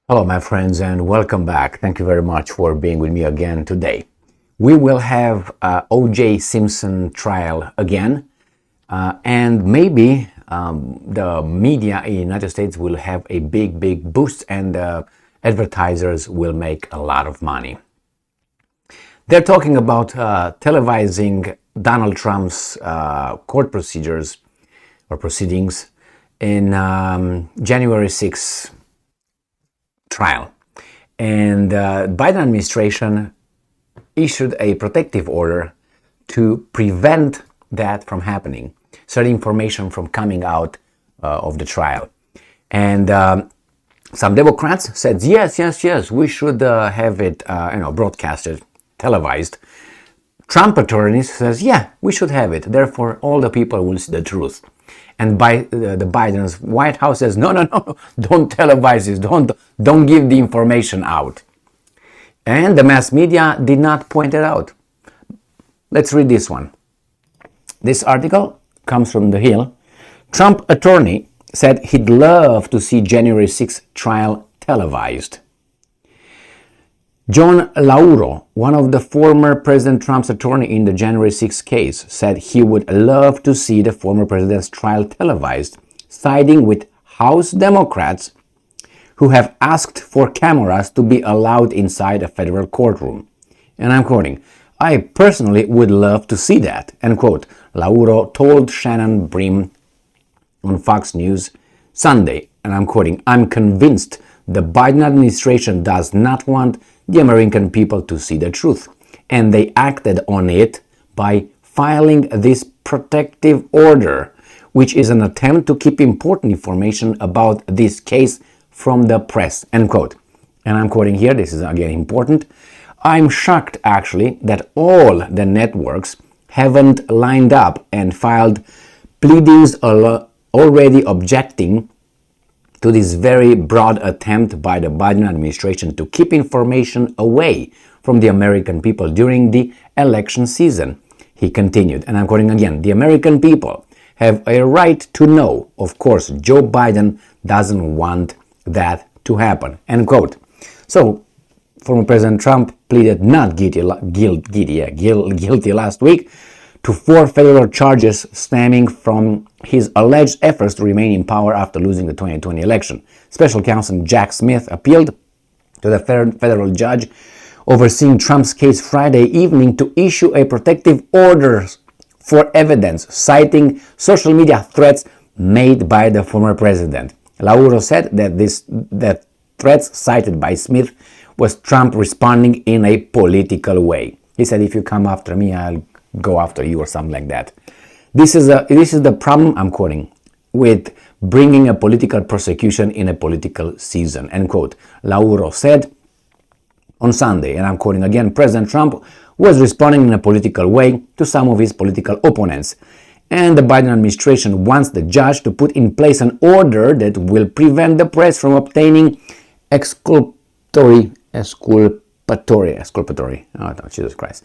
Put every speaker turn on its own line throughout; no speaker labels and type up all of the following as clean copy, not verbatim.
Hello, my friends, and welcome back. Thank you very much for being with me again today. We will have O.J. Simpson trial again, and maybe the media in the United States will have a big boost, and advertisers will make a lot of money. They're talking about televising Donald Trump's court procedures or proceedings in January 6th trial. And Biden administration issued a protective order to prevent that from happening, certain information from coming out of the trial. And some Democrats said, yes, we should have it broadcasted, televised. Trump attorneys says, yeah, we should have it. Therefore, all the people will see the truth. And the Biden's White House says, no, don't televise this, don't give the information out. And the mass media did not point it out. Let's read this one. This article comes from The Hill. Trump attorney said he'd love to see January 6th trial televised. John Lauro, one of the former President Trump's attorney in the January 6th case, said he would love to see the former president's trial televised, siding with House Democrats who have asked for cameras to be allowed inside a federal courtroom. And I'm quoting, "I personally would love to see that," end quote, Lauro told Shannon Bream on Fox News Sunday. And I'm quoting, "I'm convinced the Biden administration does not want the American people to see the truth, and they acted on it by filing this protective order, which is an attempt to keep important information about this case from the press," end quote. And I'm quoting here, this is again important, "I'm shocked actually that all the networks haven't lined up and filed pleadings already objecting to this very broad attempt by the Biden administration to keep information away from the American people during the election season," he continued. And I'm quoting again, "The American people have a right to know. Of course, Joe Biden doesn't want that to happen," end quote. So, former President Trump pleaded not guilty last week to 4 federal charges stemming from his alleged efforts to remain in power after losing the 2020 election. Special counsel Jack Smith appealed to the federal judge overseeing Trump's case Friday evening to issue a protective order for evidence, citing social media threats made by the former president. Lauro said that threats cited by Smith was Trump responding in a political way. He said, "If you come after me, I'll go after you," or something like that. This is the problem, I'm quoting, with bringing a political prosecution in a political season, end quote. Lauro said on Sunday, and I'm quoting again, "President Trump was responding in a political way to some of his political opponents, and the Biden administration wants the judge to put in place an order that will prevent the press from obtaining exculpatory, Jesus Christ,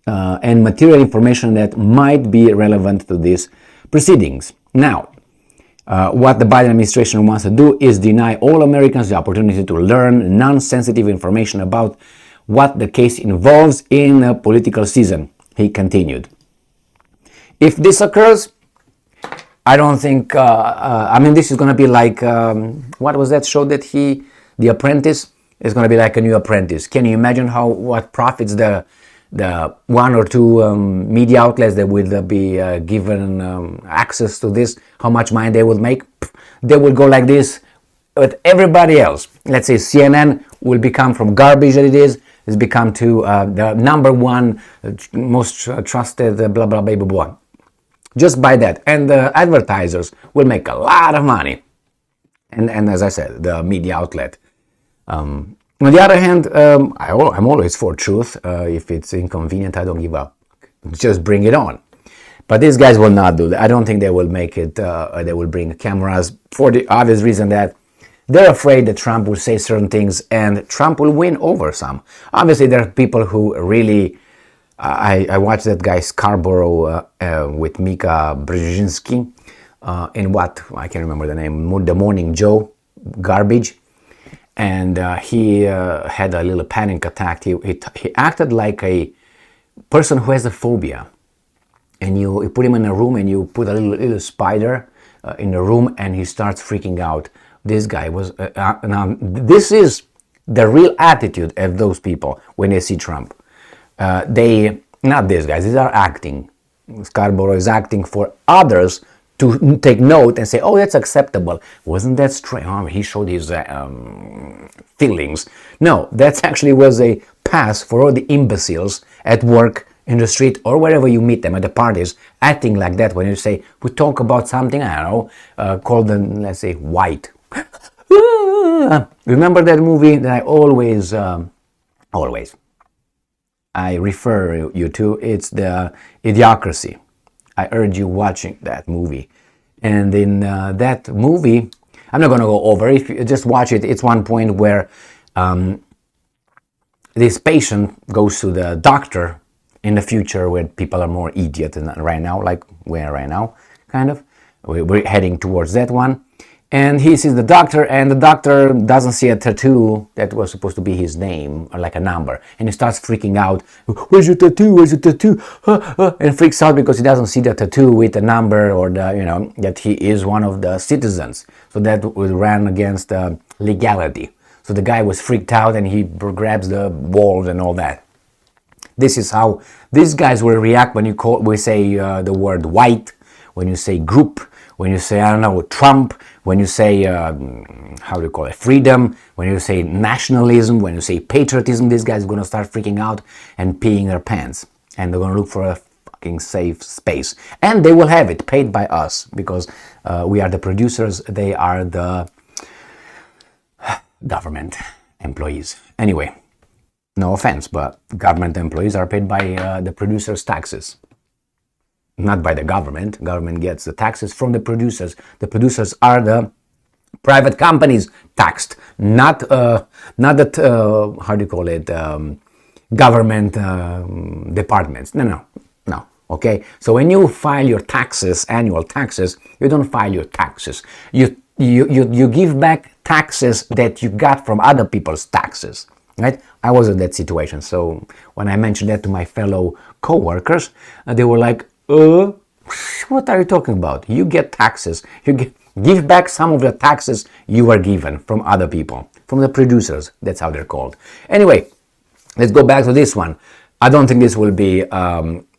and material information that might be relevant to these proceedings." Now, what the Biden administration wants to do is deny all Americans the opportunity to learn non-sensitive information about what the case involves in a political season, he continued. If this occurs, I don't think, this is going to be like, what was that show that The Apprentice? Is going to be like a new Apprentice. Can you imagine what profits the 1 or 2 media outlets that will be given access to this, how much money they will make? They will go like this with everybody else. Let's say CNN will become from garbage that it is, it's become to the number 1 most trusted blah, blah, blah, blah, blah. Just by that. And the advertisers will make a lot of money. And as I said, the media outlet. On the other hand, I'm always for truth. If it's inconvenient, I don't give up. Just bring it on. But these guys will not do that. I don't think they will make it, they will bring cameras for the obvious reason that they're afraid that Trump will say certain things and Trump will win over some. Obviously, there are people who really, I watched that guy Scarborough with Mika Brzezinski in what, I can't remember the name, The Morning Joe, garbage. and he had a little panic attack. He acted like a person who has a phobia, and you put him in a room and you put a little spider in the room, and he starts freaking out. This guy was now this is the real attitude of those people when they see Trump. They, not these guys, these are acting. Scarborough is acting for others to take note and say, oh, that's acceptable. Wasn't that strange? Oh, he showed his feelings. No, that actually was a pass for all the imbeciles at work, in the street, or wherever you meet them at the parties, acting like that when you say, we talk about something, I don't know, called them, let's say, white. Remember that movie that I always I refer you to? It's the Idiocracy. I urge you watching that movie. And in that movie, I'm not going to go over. If you just watch it, it's one point where this patient goes to the doctor in the future, where people are more idiot than right now, like we are right now, kind of. We're heading towards that one. And he sees the doctor, and the doctor doesn't see a tattoo that was supposed to be his name, or like a number. And he starts freaking out. Where's your tattoo? Where's your tattoo? And freaks out because he doesn't see the tattoo with the number, or the, that he is one of the citizens. So that would run against legality. So the guy was freaked out, and he grabs the walls and all that. This is how these guys will react when we say the word white, when you say group, when you say, I don't know, Trump, when you say, how do you call it, freedom, when you say nationalism, when you say patriotism. These guys are going to start freaking out and peeing their pants. And they're going to look for a fucking safe space. And they will have it paid by us, because we are the producers, they are the government employees. Anyway. No offense, but government employees are paid by the producers' taxes. Not by the government. Government gets the taxes from the producers. The producers are the private companies taxed, not that, how do you call it, government departments. No. Okay? So when you file your taxes, annual taxes, you don't file your taxes. You give back taxes that you got from other people's taxes. Right? I was in that situation, so when I mentioned that to my fellow co-workers, they were like, what are you talking about? You get taxes. You give back some of the taxes you were given from other people, from the producers. That's how they're called. Anyway, let's go back to this one. I don't think this will be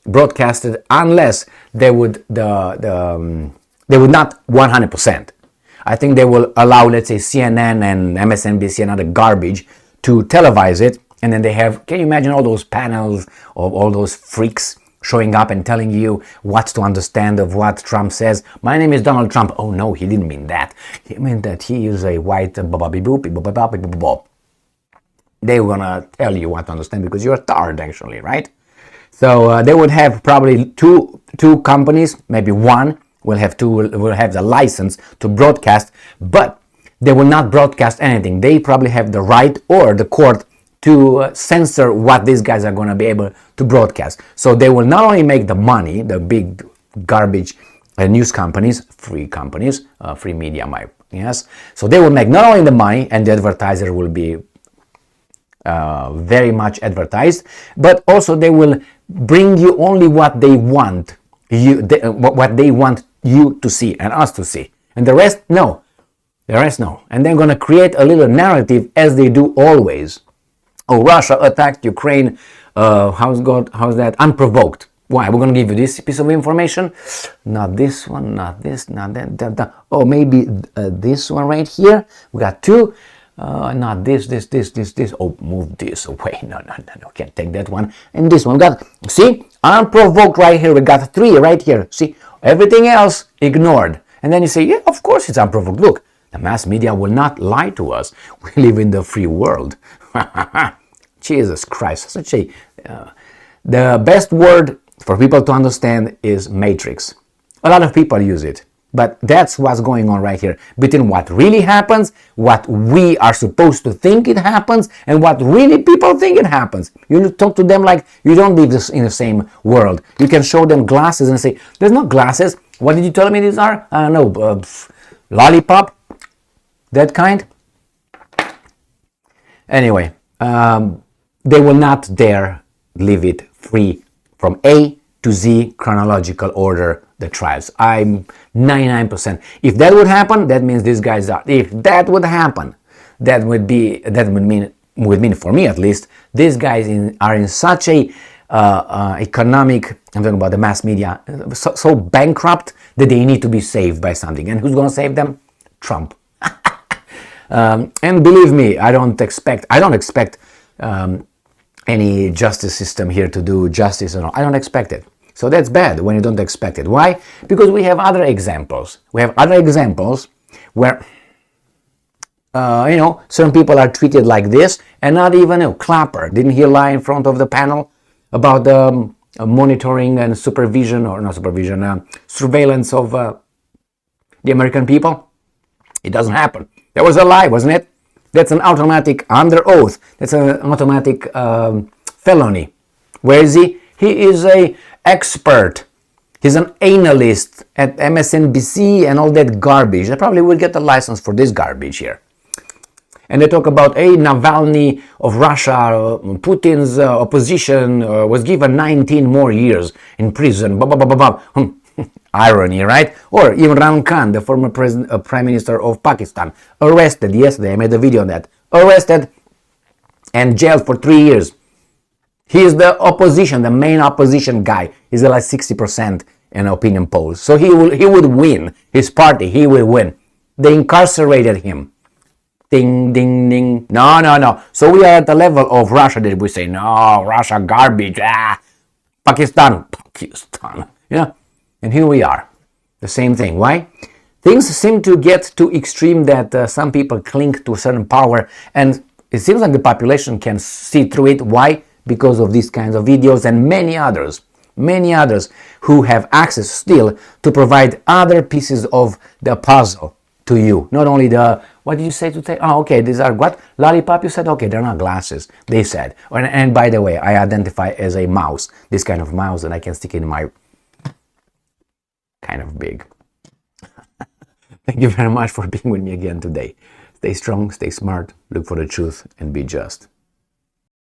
broadcasted unless they would not 100%. I think they will allow, let's say, CNN and MSNBC and other garbage to televise it, and then they have, can you imagine all those panels of all those freaks showing up and telling you what to understand of what Trump says? My name is Donald Trump. Oh no, he didn't mean that. He meant that he is a white boop. They're gonna tell you what to understand because you're tired, actually, right? So they would have probably two companies, maybe one will have the license to broadcast, but they will not broadcast anything. They probably have the right or the court to censor what these guys are going to be able to broadcast. So they will not only make the money, the big garbage news companies, free media, yes. So they will make not only the money, and the advertiser will be very much advertised, but also they will bring you only what they want what they want you to see and us to see, and the rest no. And they're going to create a little narrative, as they do always. Oh, Russia attacked Ukraine, how's that? Unprovoked. Why? We're going to give you this piece of information? Not this one, not this, not that. Oh, maybe this one right here. We got two. Not this. Oh, move this away. No, can't take that one. And this one. See? Unprovoked right here. We got three right here. See? Everything else ignored. And then you say, yeah, of course it's unprovoked. Look. The mass media will not lie to us. We live in the free world. Jesus Christ. The best word for people to understand is matrix. A lot of people use it. But that's what's going on right here. Between what really happens, what we are supposed to think it happens, and what really people think it happens. You talk to them like you don't live in the same world. You can show them glasses and say, there's no glasses. What did you tell me these are? I don't know. Lollipop. That kind? Anyway, they will not dare leave it free from A to Z chronological order, the trials. I'm 99%. If that would happen, that means these guys are. If that would happen, that would mean for me at least, these guys are in such a economic, I'm talking about the mass media, so bankrupt that they need to be saved by something. And who's going to save them? Trump. And believe me, I don't expect any justice system here to do justice and all. I don't expect it. So that's bad when you don't expect it. Why? Because we have other examples. We have other examples where certain people are treated like this, and not even Clapper. Didn't he lie in front of the panel about the monitoring and supervision, or not supervision, surveillance of the American people? It doesn't happen. That was a lie, wasn't it? That's an automatic, under oath, that's an automatic felony. Where is he? He is an expert. He's an analyst at MSNBC and all that garbage. I probably will get a license for this garbage here. And they talk about, Navalny of Russia, Putin's opposition was given 19 more years in prison. Irony, right? Or Imran Khan, the former Prime Minister of Pakistan, arrested yesterday. I made a video on that. Arrested and jailed for 3 years. He is the opposition, the main opposition guy. He's like 60% in opinion polls. So he would win. His party, he will win. They incarcerated him. Ding, ding, ding. No. So we are at the level of Russia that we say, no, Russia garbage. Pakistan. Yeah. And here we are. The same thing. Why? Things seem to get too extreme that some people cling to a certain power, and it seems like the population can see through it. Why? Because of these kinds of videos and many others who have access still to provide other pieces of the puzzle to you. Not only what did you say to take? Oh, okay, these are what? Lollipop, you said? Okay, they're not glasses, they said. And by the way, I identify as a mouse, this kind of mouse that I can stick in my kind of big. Thank you very much for being with me again today. Stay strong, stay smart, look for the truth, and be just.